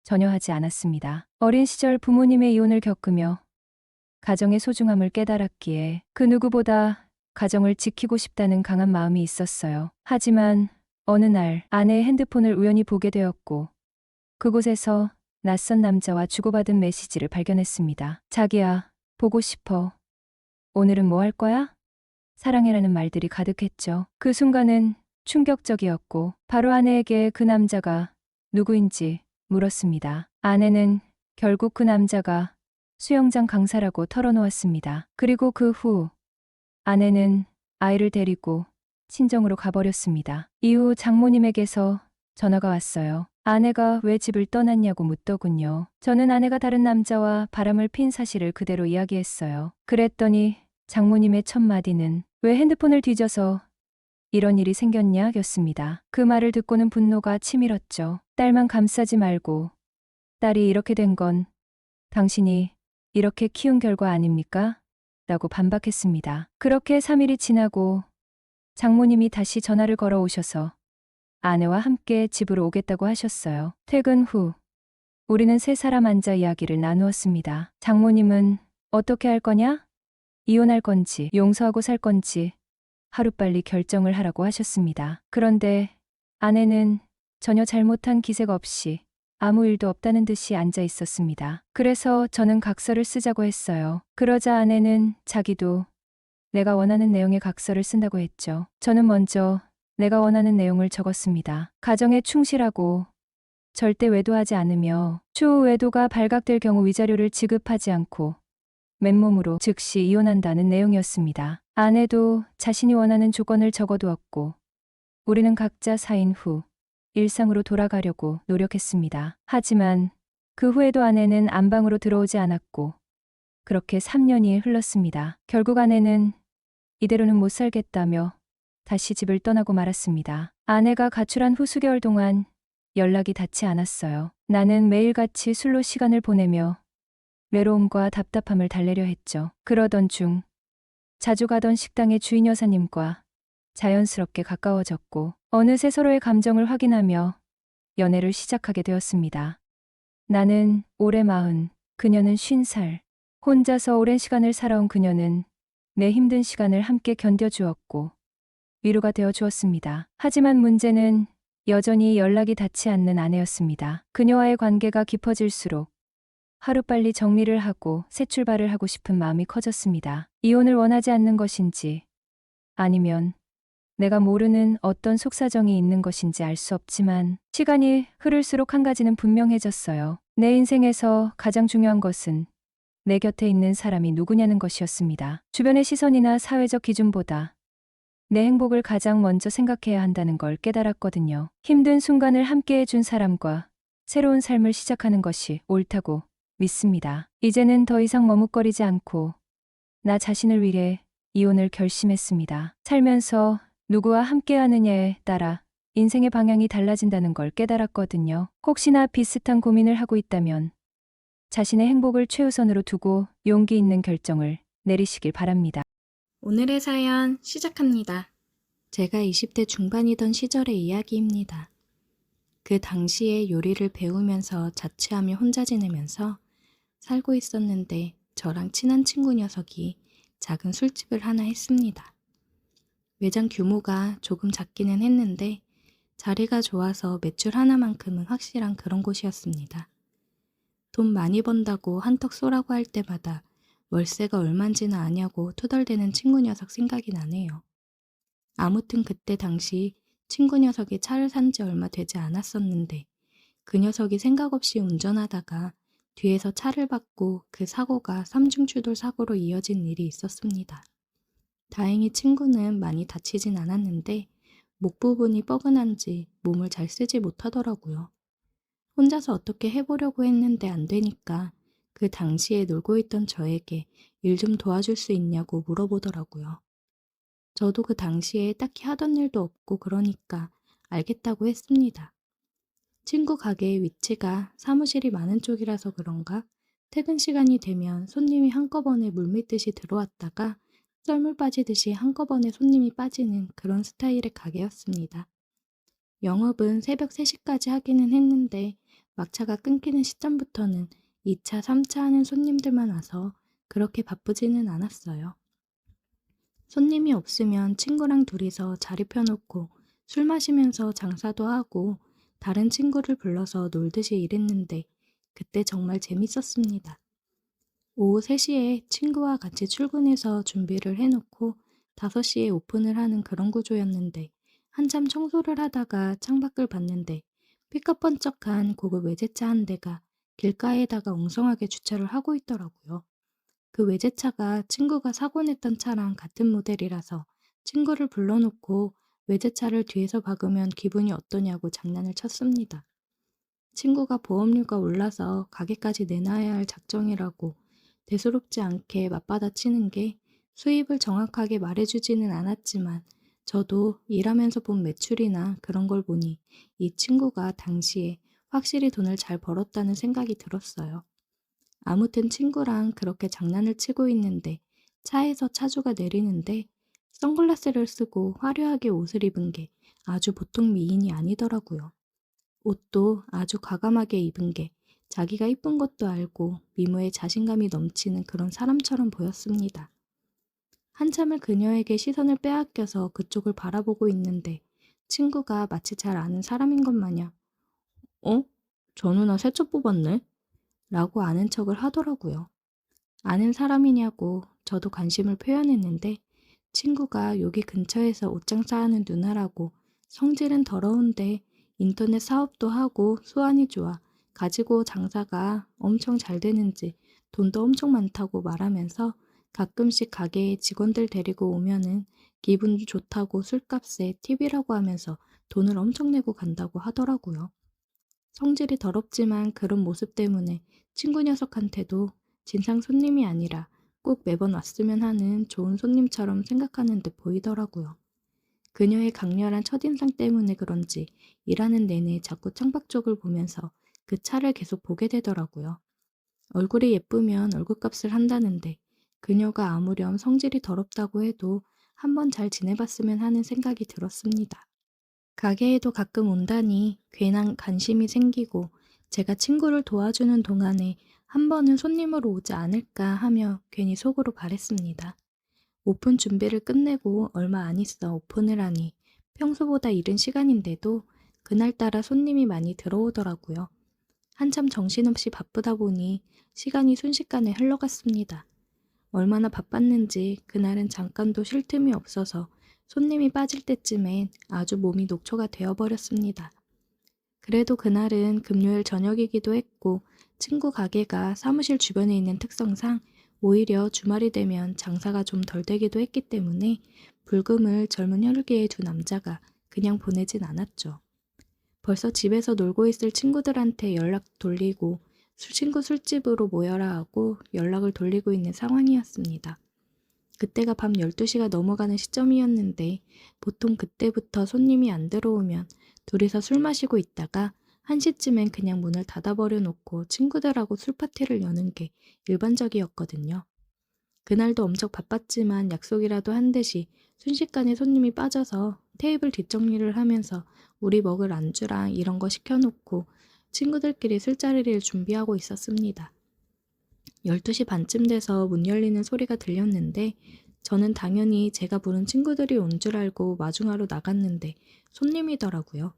전혀 하지 않았습니다. 어린 시절 부모님의 이혼을 겪으며 가정의 소중함을 깨달았기에 그 누구보다 가정을 지키고 싶다는 강한 마음이 있었어요. 하지만 어느 날 아내의 핸드폰을 우연히 보게 되었고 그곳에서 낯선 남자와 주고받은 메시지를 발견했습니다. 자기야, 보고 싶어. 오늘은 뭐 할 거야? 사랑해라는 말들이 가득했죠. 그 순간은 충격적이었고 바로 아내에게 그 남자가 누구인지 물었습니다. 아내는 결국 그 남자가 수영장 강사라고 털어놓았습니다. 그리고 그 후 아내는 아이를 데리고 친정으로 가버렸습니다. 이후 장모님에게서 전화가 왔어요. 아내가 왜 집을 떠났냐고 묻더군요. 저는 아내가 다른 남자와 바람을 핀 사실을 그대로 이야기했어요. 그랬더니 장모님의 첫 마디는 왜 핸드폰을 뒤져서 이런 일이 생겼냐 였습니다. 그 말을 듣고는 분노가 치밀었죠. 딸만 감싸지 말고 딸이 이렇게 된 건 당신이 이렇게 키운 결과 아닙니까? 라고 반박했습니다. 그렇게 3일이 지나고 장모님이 다시 전화를 걸어 오셔서 아내와 함께 집으로 오겠다고 하셨어요. 퇴근 후 우리는 세 사람 앉아 이야기를 나누었습니다. 장모님은 어떻게 할 거냐? 이혼할 건지 용서하고 살 건지 하루빨리 결정을 하라고 하셨습니다. 그런데 아내는 전혀 잘못한 기색 없이 아무 일도 없다는 듯이 앉아 있었습니다. 그래서 저는 각서를 쓰자고 했어요. 그러자 아내는 자기도 내가 원하는 내용의 각서를 쓴다고 했죠. 저는 먼저 내가 원하는 내용을 적었습니다. 가정에 충실하고 절대 외도하지 않으며 추후 외도가 발각될 경우 위자료를 지급하지 않고 맨몸으로 즉시 이혼한다는 내용이었습니다. 아내도 자신이 원하는 조건을 적어두었고 우리는 각자 사인 후 일상으로 돌아가려고 노력했습니다. 하지만 그 후에도 아내는 안방으로 들어오지 않았고 그렇게 3년이 흘렀습니다. 결국 아내는 이대로는 못 살겠다며 다시 집을 떠나고 말았습니다. 아내가 가출한 후 수개월 동안 연락이 닿지 않았어요. 나는 매일같이 술로 시간을 보내며 외로움과 답답함을 달래려 했죠. 그러던 중 자주 가던 식당의 주인 여사님과 자연스럽게 가까워졌고 어느새 서로의 감정을 확인하며 연애를 시작하게 되었습니다. 나는 올해 40, 그녀는 50살. 혼자서 오랜 시간을 살아온 그녀는 내 힘든 시간을 함께 견뎌주었고 위로가 되어 주었습니다. 하지만 문제는 여전히 연락이 닿지 않는 아내였습니다. 그녀와의 관계가 깊어질수록 하루빨리 정리를 하고 새 출발을 하고 싶은 마음이 커졌습니다. 이혼을 원하지 않는 것인지 아니면 내가 모르는 어떤 속사정이 있는 것인지 알 수 없지만 시간이 흐를수록 한 가지는 분명해졌어요. 내 인생에서 가장 중요한 것은 내 곁에 있는 사람이 누구냐는 것이었습니다. 주변의 시선이나 사회적 기준보다 내 행복을 가장 먼저 생각해야 한다는 걸 깨달았거든요. 힘든 순간을 함께 해준 사람과 새로운 삶을 시작하는 것이 옳다고 믿습니다. 이제는 더 이상 머뭇거리지 않고 나 자신을 위해 이혼을 결심했습니다. 살면서 누구와 함께 하느냐에 따라 인생의 방향이 달라진다는 걸 깨달았거든요. 혹시나 비슷한 고민을 하고 있다면 자신의 행복을 최우선으로 두고 용기 있는 결정을 내리시길 바랍니다. 오늘의 사연 시작합니다. 제가 20대 중반이던 시절의 이야기입니다. 그 당시에 요리를 배우면서 자취하며 혼자 지내면서 살고 있었는데 저랑 친한 친구 녀석이 작은 술집을 하나 했습니다. 매장 규모가 조금 작기는 했는데 자리가 좋아서 매출 하나만큼은 확실한 그런 곳이었습니다. 돈 많이 번다고 한턱 쏘라고 할 때마다 월세가 얼만지는 아냐고 투덜대는 친구 녀석 생각이 나네요. 아무튼 그때 당시 친구 녀석이 차를 산 지 얼마 되지 않았었는데 그 녀석이 생각 없이 운전하다가 뒤에서 차를 받고 그 사고가 삼중추돌 사고로 이어진 일이 있었습니다. 다행히 친구는 많이 다치진 않았는데 목 부분이 뻐근한지 몸을 잘 쓰지 못하더라고요. 혼자서 어떻게 해보려고 했는데 안 되니까 그 당시에 놀고 있던 저에게 일 좀 도와줄 수 있냐고 물어보더라고요. 저도 그 당시에 딱히 하던 일도 없고 그러니까 알겠다고 했습니다. 친구 가게의 위치가 사무실이 많은 쪽이라서 그런가 퇴근 시간이 되면 손님이 한꺼번에 물밀듯이 들어왔다가 썰물 빠지듯이 한꺼번에 손님이 빠지는 그런 스타일의 가게였습니다. 영업은 새벽 3시까지 하기는 했는데 막차가 끊기는 시점부터는 2차, 3차 하는 손님들만 와서 그렇게 바쁘지는 않았어요. 손님이 없으면 친구랑 둘이서 자리 펴놓고 술 마시면서 장사도 하고 다른 친구를 불러서 놀듯이 일했는데 그때 정말 재밌었습니다. 오후 3시에 친구와 같이 출근해서 준비를 해놓고 5시에 오픈을 하는 그런 구조였는데 한참 청소를 하다가 창밖을 봤는데 삐까뻔쩍한 고급 외제차 한 대가 길가에다가 엉성하게 주차를 하고 있더라고요. 그 외제차가 친구가 사고 냈던 차랑 같은 모델이라서 친구를 불러놓고 외제차를 뒤에서 박으면 기분이 어떠냐고 장난을 쳤습니다. 친구가 보험료가 올라서 가게까지 내놔야 할 작정이라고 대수롭지 않게 맞받아치는 게 수입을 정확하게 말해주지는 않았지만 저도 일하면서 본 매출이나 그런 걸 보니 이 친구가 당시에 확실히 돈을 잘 벌었다는 생각이 들었어요. 아무튼 친구랑 그렇게 장난을 치고 있는데 차에서 차주가 내리는데 선글라스를 쓰고 화려하게 옷을 입은 게 아주 보통 미인이 아니더라고요. 옷도 아주 과감하게 입은 게 자기가 이쁜 것도 알고 미모에 자신감이 넘치는 그런 사람처럼 보였습니다. 한참을 그녀에게 시선을 빼앗겨서 그쪽을 바라보고 있는데 친구가 마치 잘 아는 사람인 것 마냥 어? 저 누나 새 차 뽑았네? 라고 아는 척을 하더라고요. 아는 사람이냐고 저도 관심을 표현했는데 친구가 여기 근처에서 옷장사하는 누나라고 성질은 더러운데 인터넷 사업도 하고 수완이 좋아 가지고 장사가 엄청 잘 되는지 돈도 엄청 많다고 말하면서 가끔씩 가게에 직원들 데리고 오면은 기분 좋다고 술값에 팁이라고 하면서 돈을 엄청 내고 간다고 하더라고요. 성질이 더럽지만 그런 모습 때문에 친구 녀석한테도 진상 손님이 아니라 꼭 매번 왔으면 하는 좋은 손님처럼 생각하는 듯 보이더라고요. 그녀의 강렬한 첫인상 때문에 그런지 일하는 내내 자꾸 창밖 쪽을 보면서 그 차를 계속 보게 되더라고요. 얼굴이 예쁘면 얼굴값을 한다는데 그녀가 아무렴 성질이 더럽다고 해도 한번 잘 지내봤으면 하는 생각이 들었습니다. 가게에도 가끔 온다니 괜한 관심이 생기고 제가 친구를 도와주는 동안에 한 번은 손님으로 오지 않을까 하며 괜히 속으로 바랬습니다. 오픈 준비를 끝내고 얼마 안 있어 오픈을 하니 평소보다 이른 시간인데도 그날따라 손님이 많이 들어오더라고요. 한참 정신없이 바쁘다 보니 시간이 순식간에 흘러갔습니다. 얼마나 바빴는지 그날은 잠깐도 쉴 틈이 없어서 손님이 빠질 때쯤엔 아주 몸이 녹초가 되어버렸습니다. 그래도 그날은 금요일 저녁이기도 했고 친구 가게가 사무실 주변에 있는 특성상 오히려 주말이 되면 장사가 좀 덜 되기도 했기 때문에 불금을 젊은 혈기의 두 남자가 그냥 보내진 않았죠. 벌써 집에서 놀고 있을 친구들한테 연락 돌리고 친구 술집으로 모여라 하고 연락을 돌리고 있는 상황이었습니다. 그때가 밤 12시가 넘어가는 시점이었는데 보통 그때부터 손님이 안 들어오면 둘이서 술 마시고 있다가 1시쯤엔 그냥 문을 닫아버려 놓고 친구들하고 술파티를 여는 게 일반적이었거든요. 그날도 엄청 바빴지만 약속이라도 한 듯이 순식간에 손님이 빠져서 테이블 뒷정리를 하면서 우리 먹을 안주랑 이런 거 시켜놓고 친구들끼리 술자리를 준비하고 있었습니다. 12시 반쯤 돼서 문 열리는 소리가 들렸는데 저는 당연히 제가 부른 친구들이 온 줄 알고 마중하러 나갔는데 손님이더라고요.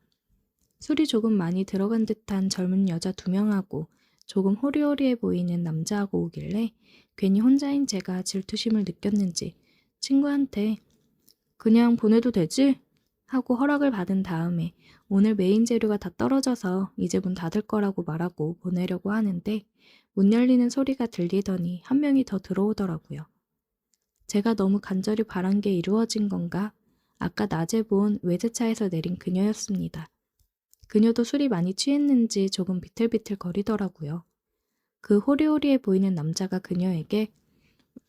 술이 조금 많이 들어간 듯한 젊은 여자 2명하고 조금 호리호리해 보이는 남자하고 오길래 괜히 혼자인 제가 질투심을 느꼈는지 친구한테 그냥 보내도 되지? 하고 허락을 받은 다음에 오늘 메인 재료가 다 떨어져서 이제 문 닫을 거라고 말하고 보내려고 하는데 문 열리는 소리가 들리더니 한 명이 더 들어오더라고요. 제가 너무 간절히 바란 게 이루어진 건가? 아까 낮에 본 외제차에서 내린 그녀였습니다. 그녀도 술이 많이 취했는지 조금 비틀비틀 거리더라고요. 그 호리호리해 보이는 남자가 그녀에게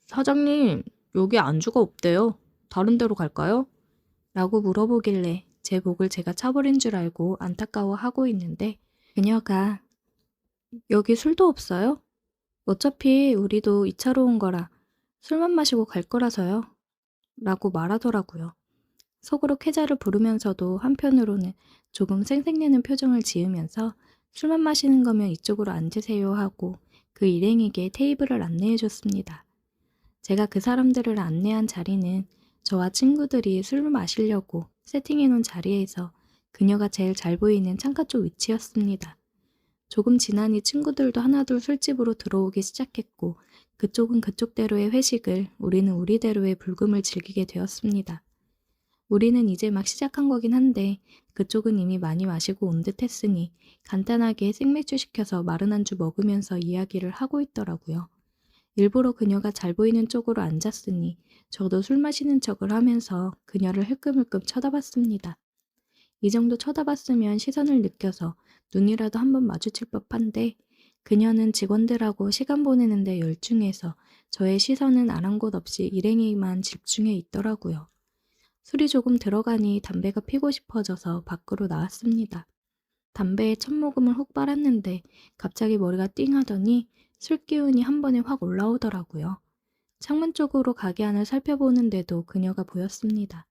사장님, 여기 안주가 없대요. 다른 데로 갈까요? 라고 물어보길래 제 목을 제가 차버린 줄 알고 안타까워하고 있는데 그녀가 여기 술도 없어요? 어차피 우리도 2차로 온 거라 술만 마시고 갈 거라서요. 라고 말하더라고요. 속으로 쾌자를 부르면서도 한편으로는 조금 생색내는 표정을 지으면서 술만 마시는 거면 이쪽으로 앉으세요 하고 그 일행에게 테이블을 안내해 줬습니다. 제가 그 사람들을 안내한 자리는 저와 친구들이 술을 마시려고 세팅해 놓은 자리에서 그녀가 제일 잘 보이는 창가 쪽 위치였습니다. 조금 지나니 친구들도 하나둘 술집으로 들어오기 시작했고 그쪽은 그쪽대로의 회식을 우리는 우리대로의 불금을 즐기게 되었습니다. 우리는 이제 막 시작한 거긴 한데 그쪽은 이미 많이 마시고 온 듯 했으니 간단하게 생맥주 시켜서 마른 안주 먹으면서 이야기를 하고 있더라고요. 일부러 그녀가 잘 보이는 쪽으로 앉았으니 저도 술 마시는 척을 하면서 그녀를 흘끔흘끔 쳐다봤습니다. 이 정도 쳐다봤으면 시선을 느껴서 눈이라도 한번 마주칠 법한데 그녀는 직원들하고 시간 보내는데 열중해서 저의 시선은 아랑곳 없이 일행에만 집중해 있더라고요. 술이 조금 들어가니 담배가 피고 싶어져서 밖으로 나왔습니다. 담배에 첫 모금을 훅 빨았는데 갑자기 머리가 띵 하더니 술 기운이 한 번에 확 올라오더라고요. 창문 쪽으로 가게 안을 살펴보는데도 그녀가 보였습니다.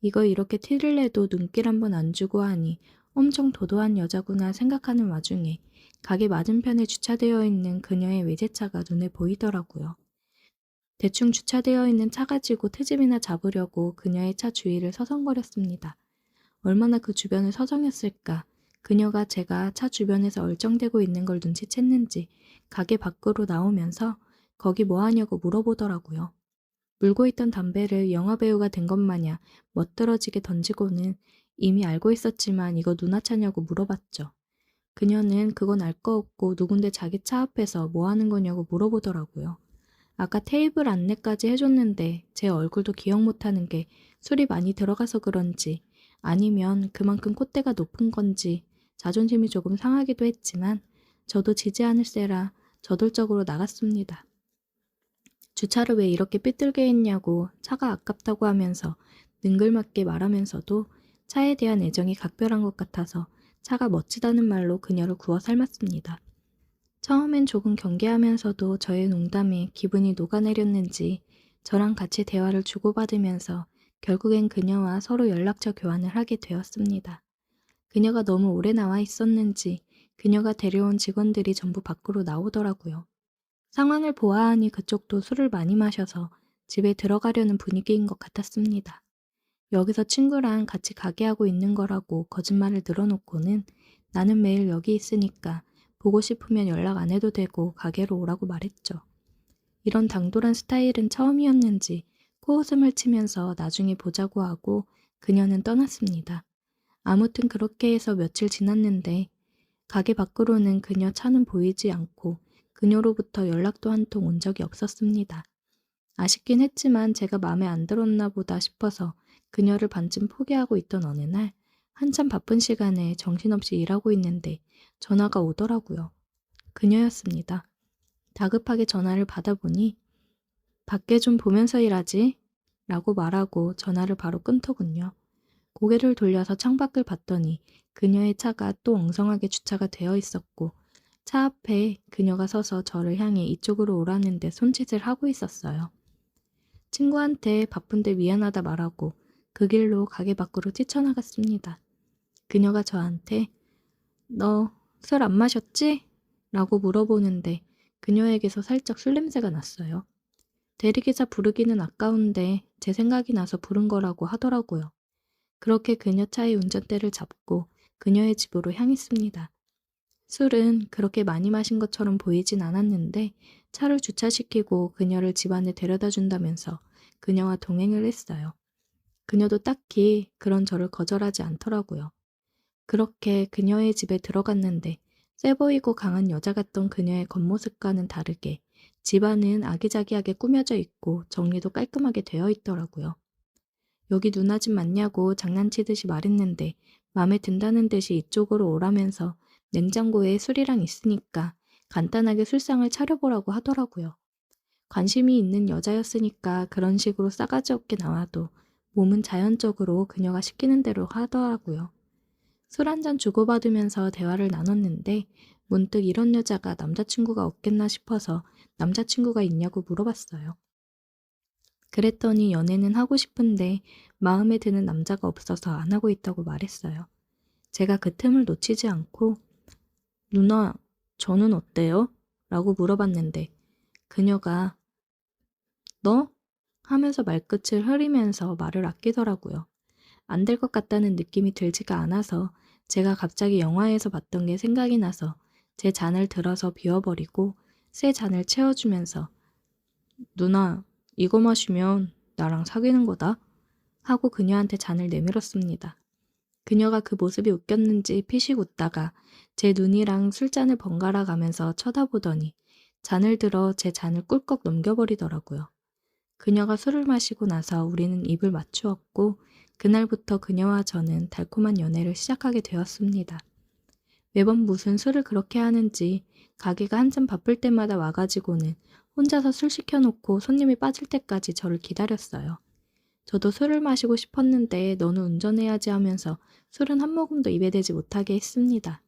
이거 이렇게 티를 내도 눈길 한 번 안 주고 하니 엄청 도도한 여자구나 생각하는 와중에 가게 맞은편에 주차되어 있는 그녀의 외제차가 눈에 보이더라고요. 대충 주차되어 있는 차 가지고 트집이나 잡으려고 그녀의 차 주위를 서성거렸습니다. 얼마나 그 주변을 서성였을까. 그녀가 제가 차 주변에서 얼쩡대고 있는 걸 눈치챘는지 가게 밖으로 나오면서 거기 뭐하냐고 물어보더라고요. 물고 있던 담배를 영화배우가 된 것 마냥 멋들어지게 던지고는 이미 알고 있었지만 이거 누나 차냐고 물어봤죠. 그녀는 그건 알 거 없고 누군데 자기 차 앞에서 뭐 하는 거냐고 물어보더라고요. 아까 테이블 안내까지 해줬는데 제 얼굴도 기억 못하는 게 술이 많이 들어가서 그런지 아니면 그만큼 콧대가 높은 건지 자존심이 조금 상하기도 했지만 저도 지지 않을세라 저돌적으로 나갔습니다. 주차를 왜 이렇게 삐뚤게 했냐고 차가 아깝다고 하면서 능글맞게 말하면서도 차에 대한 애정이 각별한 것 같아서 차가 멋지다는 말로 그녀를 구워 삶았습니다. 처음엔 조금 경계하면서도 저의 농담에 기분이 녹아내렸는지 저랑 같이 대화를 주고받으면서 결국엔 그녀와 서로 연락처 교환을 하게 되었습니다. 그녀가 너무 오래 나와 있었는지 그녀가 데려온 직원들이 전부 밖으로 나오더라고요. 상황을 보아하니 그쪽도 술을 많이 마셔서 집에 들어가려는 분위기인 것 같았습니다. 여기서 친구랑 같이 가게하고 있는 거라고 거짓말을 늘어놓고는 나는 매일 여기 있으니까 보고 싶으면 연락 안 해도 되고 가게로 오라고 말했죠. 이런 당돌한 스타일은 처음이었는지 코웃음을 치면서 나중에 보자고 하고 그녀는 떠났습니다. 아무튼 그렇게 해서 며칠 지났는데 가게 밖으로는 그녀 차는 보이지 않고 그녀로부터 연락도 한 통 온 적이 없었습니다. 아쉽긴 했지만 제가 마음에 안 들었나 보다 싶어서 그녀를 반쯤 포기하고 있던 어느 날 한참 바쁜 시간에 정신없이 일하고 있는데 전화가 오더라고요. 그녀였습니다. 다급하게 전화를 받아보니 밖에 좀 보면서 일하지? 라고 말하고 전화를 바로 끊더군요. 고개를 돌려서 창밖을 봤더니 그녀의 차가 또 엉성하게 주차가 되어 있었고 차 앞에 그녀가 서서 저를 향해 이쪽으로 오라는데 손짓을 하고 있었어요. 친구한테 바쁜데 미안하다 말하고 그 길로 가게 밖으로 뛰쳐나갔습니다. 그녀가 저한테 너 술 안 마셨지? 라고 물어보는데 그녀에게서 살짝 술 냄새가 났어요. 대리기사 부르기는 아까운데 제 생각이 나서 부른 거라고 하더라고요. 그렇게 그녀 차의 운전대를 잡고 그녀의 집으로 향했습니다. 술은 그렇게 많이 마신 것처럼 보이진 않았는데 차를 주차시키고 그녀를 집 안에 데려다 준다면서 그녀와 동행을 했어요. 그녀도 딱히 그런 저를 거절하지 않더라고요. 그렇게 그녀의 집에 들어갔는데 세 보이고 강한 여자 같던 그녀의 겉모습과는 다르게 집안은 아기자기하게 꾸며져 있고 정리도 깔끔하게 되어 있더라고요. 여기 누나 집 맞냐고 장난치듯이 말했는데 마음에 든다는 듯이 이쪽으로 오라면서 냉장고에 술이랑 있으니까 간단하게 술상을 차려보라고 하더라고요. 관심이 있는 여자였으니까 그런 식으로 싸가지 없게 나와도 몸은 자연적으로 그녀가 시키는 대로 하더라고요. 술 한 잔 주고받으면서 대화를 나눴는데 문득 이런 여자가 남자친구가 없겠나 싶어서 남자친구가 있냐고 물어봤어요. 그랬더니 연애는 하고 싶은데 마음에 드는 남자가 없어서 안 하고 있다고 말했어요. 제가 그 틈을 놓치지 않고 누나, 저는 어때요? 라고 물어봤는데 그녀가 너? 하면서 말끝을 흐리면서 말을 아끼더라고요. 안 될 것 같다는 느낌이 들지가 않아서 제가 갑자기 영화에서 봤던 게 생각이 나서 제 잔을 들어서 비워버리고 새 잔을 채워주면서 누나, 이거 마시면 나랑 사귀는 거다? 하고 그녀한테 잔을 내밀었습니다. 그녀가 그 모습이 웃겼는지 피식 웃다가 제 눈이랑 술잔을 번갈아 가면서 쳐다보더니 잔을 들어 제 잔을 꿀꺽 넘겨버리더라고요. 그녀가 술을 마시고 나서 우리는 입을 맞추었고 그날부터 그녀와 저는 달콤한 연애를 시작하게 되었습니다. 매번 무슨 술을 그렇게 하는지 가게가 한참 바쁠 때마다 와가지고는 혼자서 술 시켜놓고 손님이 빠질 때까지 저를 기다렸어요. 저도 술을 마시고 싶었는데 너는 운전해야지 하면서 술은 한 모금도 입에 대지 못하게 했습니다.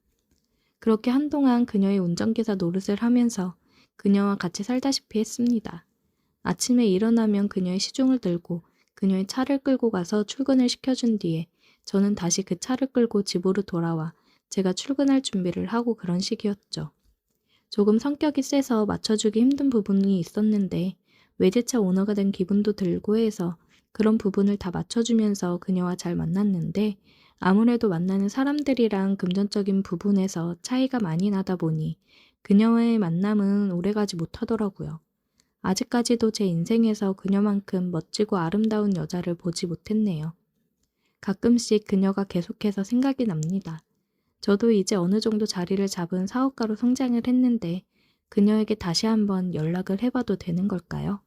그렇게 한동안 그녀의 운전기사 노릇을 하면서 그녀와 같이 살다시피 했습니다. 아침에 일어나면 그녀의 시중을 들고 그녀의 차를 끌고 가서 출근을 시켜준 뒤에 저는 다시 그 차를 끌고 집으로 돌아와 제가 출근할 준비를 하고 그런 식이었죠. 조금 성격이 세서 맞춰주기 힘든 부분이 있었는데 외제차 오너가 된 기분도 들고 해서 그런 부분을 다 맞춰주면서 그녀와 잘 만났는데 아무래도 만나는 사람들이랑 금전적인 부분에서 차이가 많이 나다 보니 그녀와의 만남은 오래가지 못하더라고요. 아직까지도 제 인생에서 그녀만큼 멋지고 아름다운 여자를 보지 못했네요. 가끔씩 그녀가 계속해서 생각이 납니다. 저도 이제 어느 정도 자리를 잡은 사업가로 성장을 했는데 그녀에게 다시 한번 연락을 해봐도 되는 걸까요?